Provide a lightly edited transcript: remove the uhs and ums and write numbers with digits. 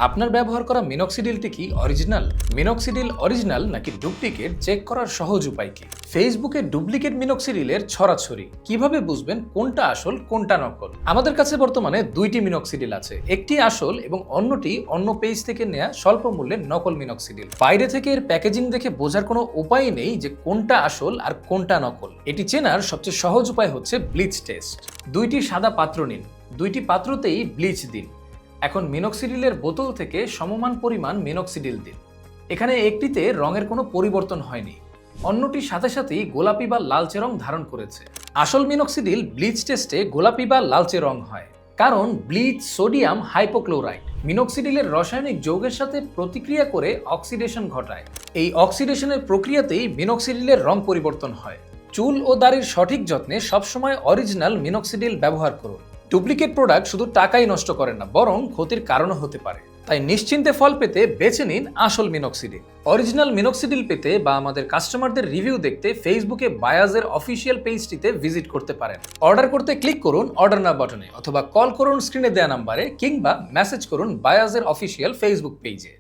আপনার ব্যবহার করা মিনক্সিডিলটি কি অরিজিনাল? মিনক্সিডিল অরিজিনাল নাকি ডুপ্লিকেট চেক করার সহজ উপায় কি? ফেসবুকে ডুপ্লিকেট মিনক্সিডিলের ছড়াছড়ি কিভাবে বুঝবেন কোনটা আসল কোনটা নকল? আমাদের কাছে বর্তমানে দুইটি মিনক্সিডিল আছে, একটি আসল এবং অন্যটি অন্য পেজ থেকে নেওয়া স্বল্প মূল্যের নকল মিনক্সিডিল। বাইরে থেকে এর প্যাকেজিং দেখে বোঝার কোনো উপায় নেই যে কোনটা আসল আর কোনটা নকল। এটি চেনার সবচেয়ে সহজ উপায় হচ্ছে ব্লিচ টেস্ট। দুইটি সাদা পাত্র নিন, দুইটি পাত্রতেই ব্লিচ দিন। এখন মিনক্সিডিলের বোতল থেকে সমমান পরিমাণ মিনক্সিডিল দিন। এখানে একটিতে রঙের কোনো পরিবর্তন হয়নি, অন্যটি সাথে সাথেই গোলাপি বা লালচে রং ধারণ করেছে। আসল মিনক্সিডিল ব্লিচ টেস্টে গোলাপি বা লালচে রং হয়, কারণ ব্লিচ সোডিয়াম হাইপোক্লোরাইড মিনক্সিডিলের রাসায়নিক যৌগের সাথে প্রতিক্রিয়া করে অক্সিডেশন ঘটায়। এই অক্সিডেশনের প্রক্রিয়াতেই মিনক্সিডিলের রং পরিবর্তন হয়। চুল ও দাড়ির সঠিক যত্নে সবসময় অরিজিনাল মিনক্সিডিল ব্যবহার করুন। ডুপ্লিকেট প্রোডাক্ট শুধু টাকাই নষ্ট করে না, বরং ক্ষতির কারণও হতে পারে। তাই নিশ্চিন্তে ফল পেতে বেছে নিন আসল মিনক্সিডিল। অরিজিনাল মিনক্সিডিল পেতে বা আমাদের কাস্টমারদের রিভিউ দেখতে ফেসবুকে বায়াজের অফিসিয়াল পেজটিতে ভিজিট করতে পারেন। অর্ডার করতে ক্লিক করুন অর্ডার নাও বাটনে, অথবা কল করুন স্ক্রিনে দেওয়া নাম্বারে, কিংবা মেসেজ করুন বায়াজের অফিসিয়াল ফেসবুক পেজে।